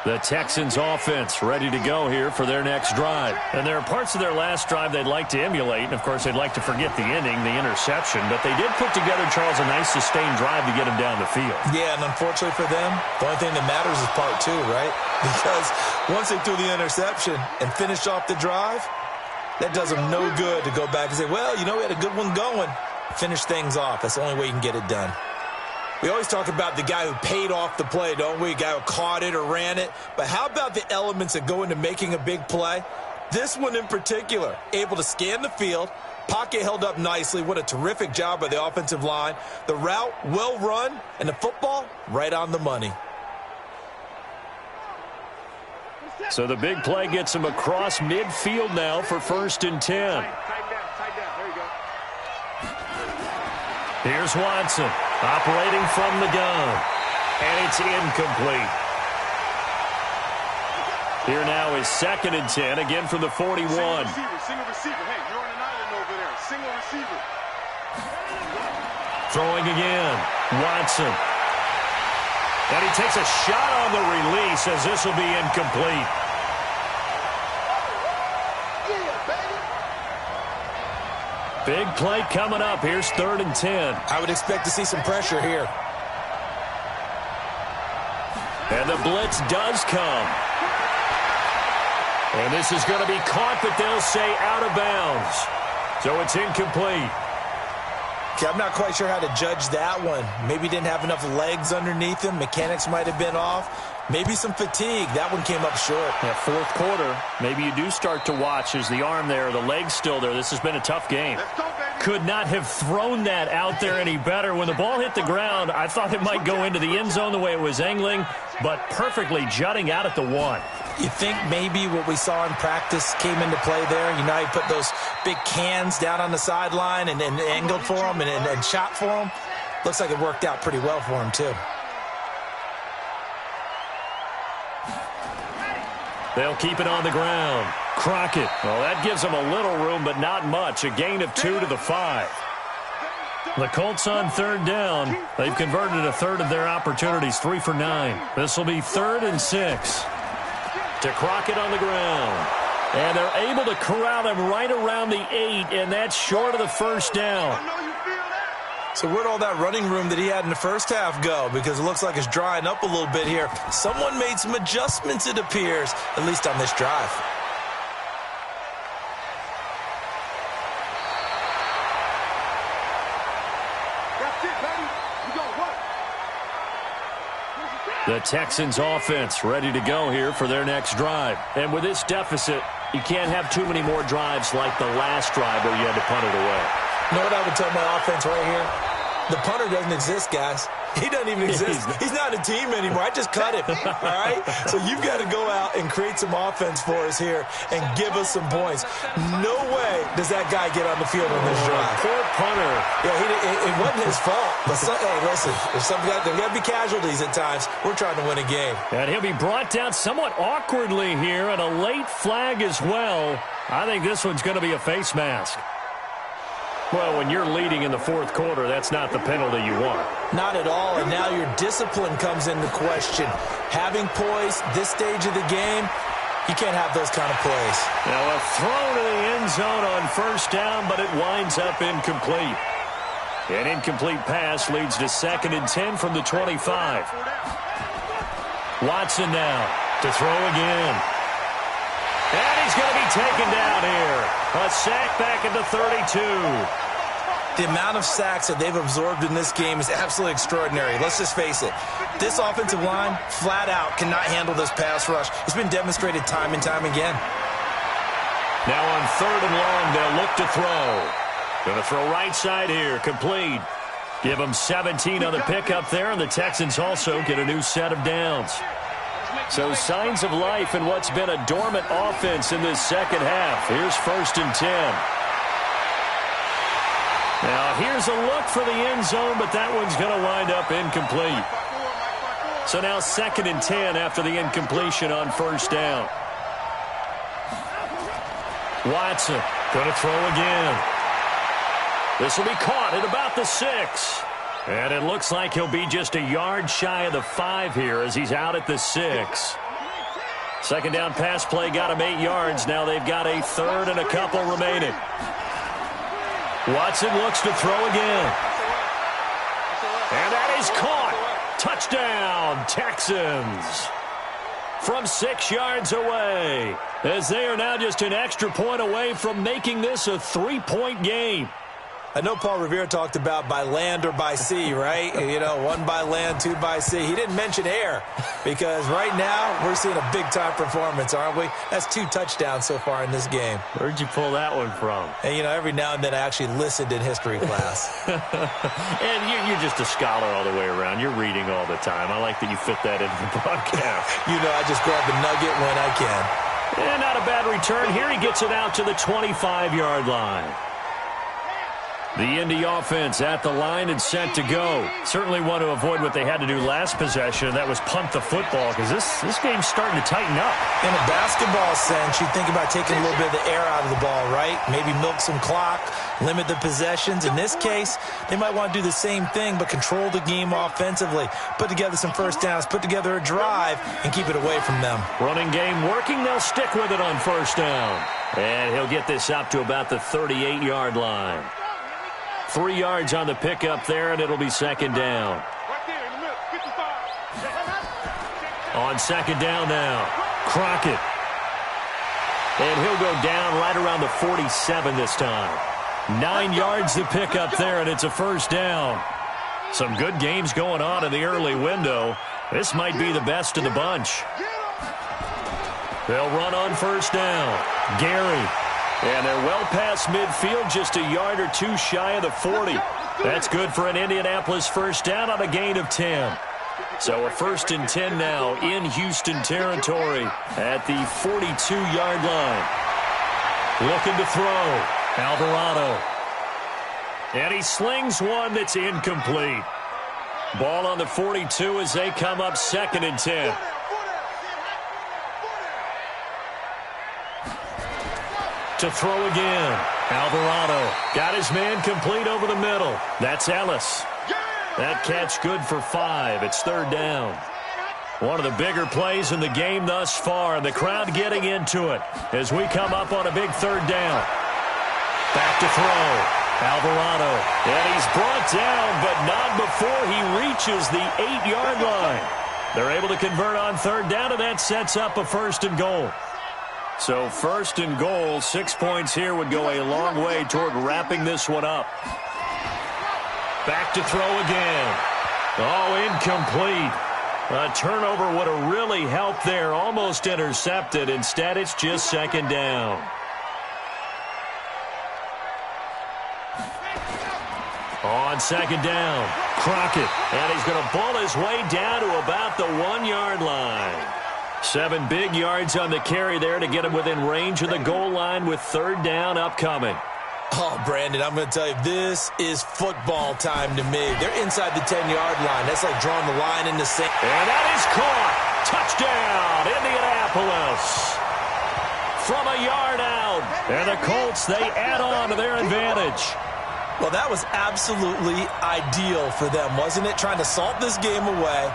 The Texans offense ready to go here for their next drive. And there are parts of their last drive they'd like to emulate. And, of course, they'd like to forget the ending, the interception. But they did put together, Charles, a nice sustained drive to get him down the field. Yeah, and unfortunately for them, the only thing that matters is part 2, right? Because once they threw the interception and finished off the drive, that does them no good to go back and say, well, you know, we had a good one going. Finish things off. That's the only way you can get it done. We always talk about the guy who paid off the play, don't we? The guy who caught it or ran it. But how about the elements that go into making a big play? This one in particular, able to scan the field, pocket held up nicely. What a terrific job by the offensive line. The route, well run, and the football, right on the money. So the big play gets him across midfield now for 1st and 10. Tighten down. There you go. Here's Watson operating from the gun. And it's incomplete. Here now is 2nd and 10, again from the 41. Single receiver. Hey, you're on an island over there. Single receiver. Throwing again. Watson. And he takes a shot on the release as this will be incomplete. Big play coming up. Here's 3rd and 10. I would expect to see some pressure here. And the blitz does come. And this is going to be caught, but they'll say out of bounds. So it's incomplete. Okay, I'm not quite sure how to judge that one. Maybe didn't have enough legs underneath him. Mechanics might have been off. Maybe some fatigue. That one came up short. Yeah, 4th quarter, maybe you do start to watch as the arm there, the leg's still there. This has been a tough game. Let's go, baby. Could not have thrown that out there any better. When the ball hit the ground, I thought it might go into the end zone the way it was angling, but perfectly jutting out at the 1. You think maybe what we saw in practice came into play there? You know, he put those big cans down on the sideline and angled for him and shot for him. Looks like it worked out pretty well for him, too. They'll keep it on the ground. Crockett. Well, that gives them a little room, but not much. A gain of 2 to the 5. The Colts on 3rd down. They've converted a third of their opportunities, 3 for 9. This will be 3rd and 6. To Crockett on the ground. And they're able to corral him right around the 8, and that's short of the first down. So where'd all that running room that he had in the first half go? Because it looks like it's drying up a little bit here. Someone made some adjustments, it appears, at least on this drive. That's it, baby. We got work. The Texans offense ready to go here for their next drive. And with this deficit, you can't have too many more drives like the last drive where you had to punt it away. You know what I would tell my offense right here? The punter doesn't exist, guys. He doesn't even exist. He's not a team anymore. I just cut him, all right? So you've got to go out and create some offense for us here and give us some points. No way does that guy get on the field on this drive. Poor punter. Yeah, it wasn't his fault. But, hey, listen, there's got to be casualties at times. We're trying to win a game. And he'll be brought down somewhat awkwardly here, and a late flag as well. I think this one's going to be a face mask. Well, when you're leading in the fourth quarter, that's not the penalty you want. Not at all, and now your discipline comes into question. Having poise this stage of the game, you can't have those kind of plays. Now a throw to the end zone on first down, but it winds up incomplete. An incomplete pass leads to 2nd and 10 from the 25. Watson now to throw again. And he's going to be taken down here. A sack back at the 32. The amount of sacks that they've absorbed in this game is absolutely extraordinary. Let's just face it. This offensive line, flat out, cannot handle this pass rush. It's been demonstrated time and time again. Now on 3rd and long, they'll look to throw. Going to throw right side here, complete. Give them 17 on the pickup there, and the Texans also get a new set of downs. So signs of life in what's been a dormant offense in this second half. Here's 1st and 10. Now here's a look for the end zone, but that one's going to wind up incomplete. So now 2nd and 10 after the incompletion on first down. Watson going to throw again. This will be caught at about the 6. And it looks like he'll be just a yard shy of the 5 here as he's out at the 6. Second down pass play got him 8 yards. Now they've got a 3rd and a couple remaining. Watson looks to throw again. And that is caught. Touchdown, Texans. From 6 yards away, as they are now just an extra point away from making this a 3-point game. I know Paul Revere talked about by land or by sea, right? You know, 1 by land, 2 by sea. He didn't mention air because right now we're seeing a big-time performance, aren't we? That's 2 touchdowns so far in this game. Where'd you pull that one from? And, you know, every now and then I actually listened in history class. And you're just a scholar all the way around. You're reading all the time. I like that you fit that into the broadcast. You know, I just grab the nugget when I can. And not a bad return. Here he gets it out to the 25-yard line. The Indy offense at the line and set to go. Certainly want to avoid what they had to do last possession, and that was punt the football, because this game's starting to tighten up. In a basketball sense, you think about taking a little bit of the air out of the ball, right? Maybe milk some clock, limit the possessions. In this case, they might want to do the same thing, but control the game offensively. Put together some first downs, put together a drive, and keep it away from them. Running game working. They'll stick with it on first down. And he'll get this up to about the 38-yard line. 3 yards on the pickup there, and it'll be second down. On second down now, Crockett. And he'll go down right around the 47 this time. 9 yards to pick up there, and it's a first down. Some good games going on in the early window. This might be the best of the bunch. They'll run on first down. Gary. And they're well past midfield, just a yard or 2 shy of the 40. That's good for an Indianapolis first down on a gain of 10. So a 1st and 10 now in Houston territory at the 42-yard line. Looking to throw. Alvarado. And he slings one that's incomplete. Ball on the 42 as they come up 2nd and 10. To throw again. Alvarado got his man complete over the middle. That's Ellis. That catch good for 5. It's 3rd down. One of the bigger plays in the game thus far, and the crowd getting into it as we come up on a big 3rd down. Back to throw. Alvarado. And he's brought down, but not before he reaches the 8-yard line. They're able to convert on 3rd down, and that sets up a 1st and goal. So 1st and goal, 6 points here would go a long way toward wrapping this one up. Back to throw again. Oh, incomplete. A turnover would have really helped there, almost intercepted. Instead, it's just 2nd down. On second down, Crockett. And he's going to ball his way down to about the 1-yard line. 7 big yards on the carry there to get him within range of the goal line with third down upcoming. Oh, Brandon, I'm going to tell you, this is football time to me. They're inside the 10-yard line. That's like drawing the line in the sand. And that is caught. Touchdown, Indianapolis. From a yard out. And the Colts, they add on to their advantage. Well, that was absolutely ideal for them, wasn't it? Trying to salt this game away.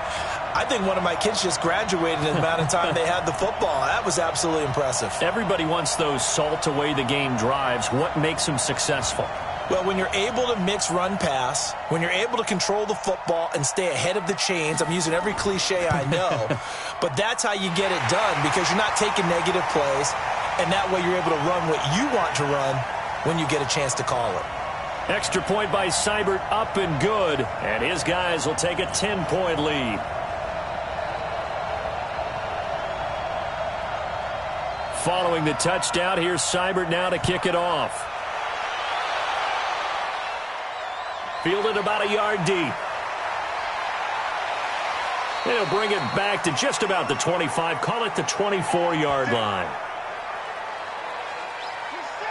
I think one of my kids just graduated in the amount of time they had the football. That was absolutely impressive. Everybody wants those salt-away-the-game drives. What makes them successful? Well, when you're able to mix run-pass, when you're able to control the football and stay ahead of the chains, I'm using every cliche I know, but that's how you get it done because you're not taking negative plays, and that way you're able to run what you want to run when you get a chance to call it. Extra point by Seibert, up and good, and his guys will take a 10-point lead. Following the touchdown, here's Seibert now to kick it off. Fielded about a yard deep. And he'll bring it back to just about the 25, call it the 24-yard line.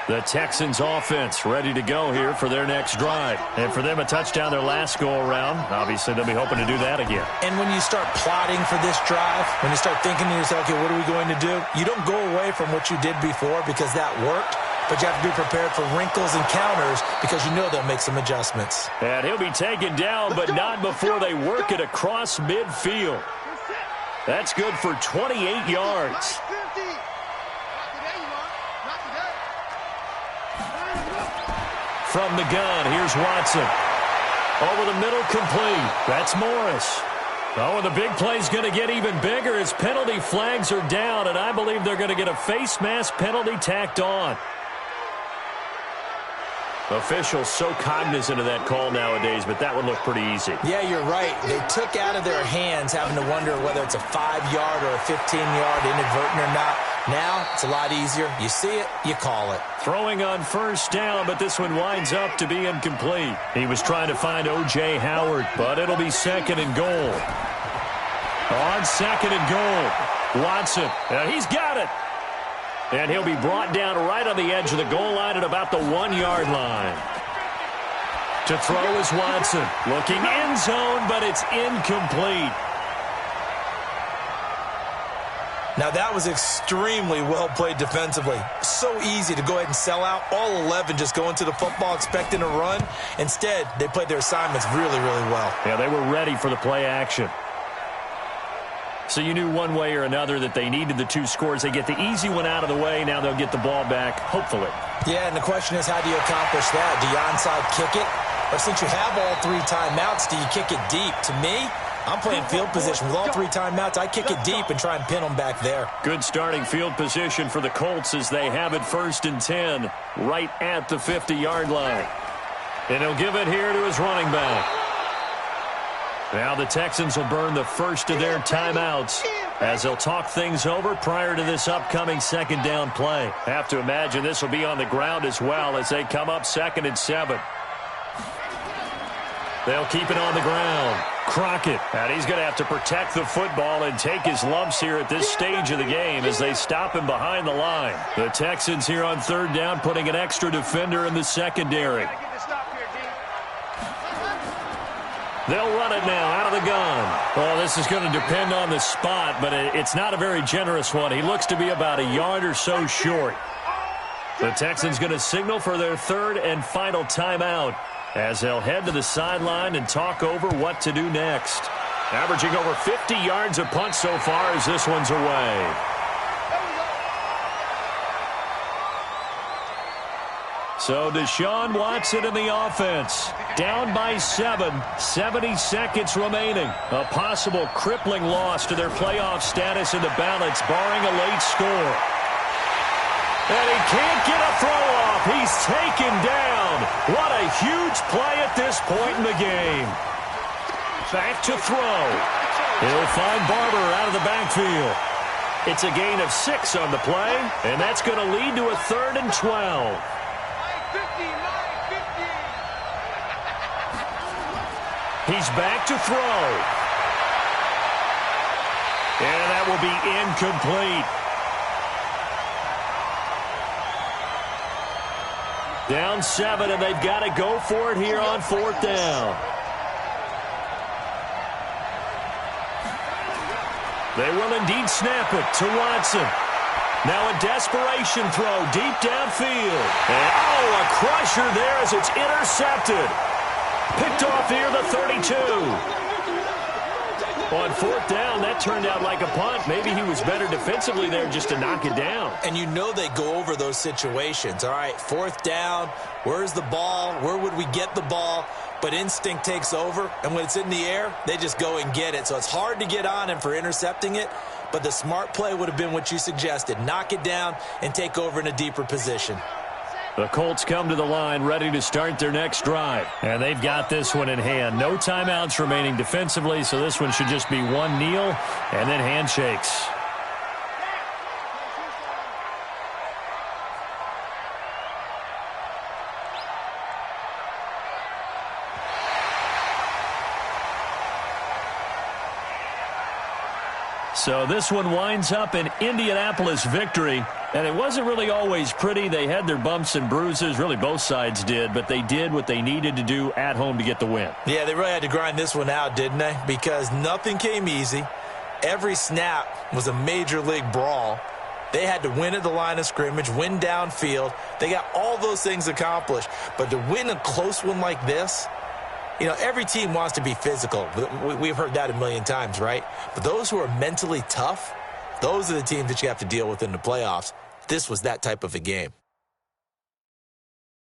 The Texans offense ready to go here for their next drive. And for them, a touchdown their last go-around. Obviously, they'll be hoping to do that again. And when you start plotting for this drive, when you start thinking to yourself, okay, what are we going to do? You don't go away from what you did before because that worked, but you have to be prepared for wrinkles and counters because you know they'll make some adjustments. And he'll be taken down, but not before they work it across midfield. That's good for 28 yards. From the gun, here's Watson. Over the middle, complete. That's Morris. Oh, and the big play's going to get even bigger as penalty flags are down, and I believe they're going to get a face mask penalty tacked on. Officials so cognizant of that call nowadays, but that would look pretty easy. Yeah, you're right. They took out of their hands having to wonder whether it's a 5-yard or a 15-yard inadvertent or not. Now, it's a lot easier. You see it, you call it. Throwing on first down, but this one winds up to be incomplete. He was trying to find O.J. Howard, but it'll be second and goal. On second and goal, Watson. He's got it. And he'll be brought down right on the edge of the goal line at about the 1-yard line. To throw is Watson. Looking end zone, but it's incomplete. Now, that was extremely well played defensively. So easy to go ahead and sell out. All 11 just go into the football expecting a run. Instead, they played their assignments really, really well. Yeah, they were ready for the play action. So you knew one way or another that they needed the 2 scores. They get the easy one out of the way. Now they'll get the ball back, hopefully. Yeah, and the question is, how do you accomplish that? Do you onside kick it? Or since you have all 3 timeouts, do you kick it deep? To me, I'm playing field position. With all 3 timeouts, I kick it deep and try and pin them back there. Good starting field position for the Colts as they have it 1st and 10 right at the 50-yard line. And he'll give it here to his running back. Now the Texans will burn the first of their timeouts as they'll talk things over prior to this upcoming second down play. Have to imagine this will be on the ground as well as they come up 2nd and 7. They'll keep it on the ground. Crockett, and he's going to have to protect the football and take his lumps here at this stage of the game as they stop him behind the line. The Texans here on 3rd down putting an extra defender in the secondary. They'll run it now out of the gun. Well, this is going to depend on the spot, but it's not a very generous one. He looks to be about a yard or so short. The Texans going to signal for their 3rd and final timeout as they'll head to the sideline and talk over what to do next. Averaging over 50 yards a punt so far as this one's away. So Deshaun Watson in the offense. Down by 7. 70 seconds remaining. A possible crippling loss to their playoff status in the balance, barring a late score. And he can't get a throw off. He's taken down. What a huge play at this point in the game. Back to throw. He'll find Barber out of the backfield. It's a gain of 6 on the play, and that's going to lead to a 3rd and 12. He's back to throw. And that will be incomplete. Down 7, and they've got to go for it here on 4th down. They will indeed snap it to Watson. Now a desperation throw deep downfield. And, a crusher there as it's intercepted. Picked off near the 32. On 4th down, that turned out like a punt. Maybe he was better defensively there just to knock it down. And you know they go over those situations. All right, 4th down, where's the ball? Where would we get the ball? But instinct takes over, and when it's in the air, they just go and get it. So it's hard to get on him for intercepting it, but the smart play would have been what you suggested. Knock it down and take over in a deeper position. The Colts come to the line ready to start their next drive. And they've got this one in hand. No timeouts remaining defensively, so this one should just be one kneel and then handshakes. So this one winds up an Indianapolis victory. And it wasn't really always pretty. They had their bumps and bruises. Really, both sides did. But they did what they needed to do at home to get the win. Yeah, they really had to grind this one out, didn't they? Because nothing came easy. Every snap was a major league brawl. They had to win at the line of scrimmage, win downfield. They got all those things accomplished. But to win a close one like this, you know, every team wants to be physical. We've heard that a million times, right? But those who are mentally tough, those are the teams that you have to deal with in the playoffs. This was that type of a game.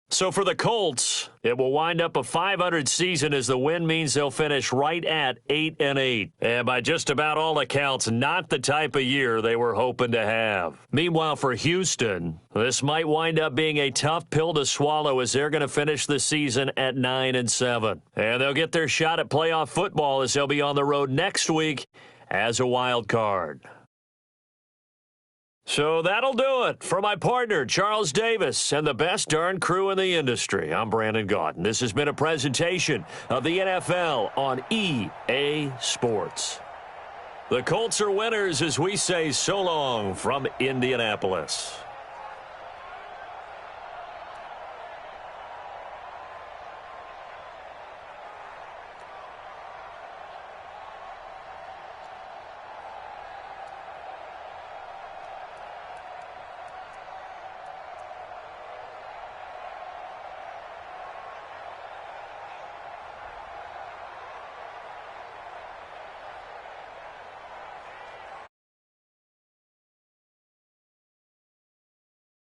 So for the Colts, it will wind up a .500 season as the win means they'll finish right at 8-8. And by just about all accounts, not the type of year they were hoping to have. Meanwhile, for Houston, this might wind up being a tough pill to swallow as they're going to finish the season at 9-7. And they'll get their shot at playoff football as they'll be on the road next week as a wild card. So that'll do it for my partner, Charles Davis, and the best darn crew in the industry. I'm Brandon Gaudin. This has been a presentation of the NFL on EA Sports. The Colts are winners as we say so long from Indianapolis.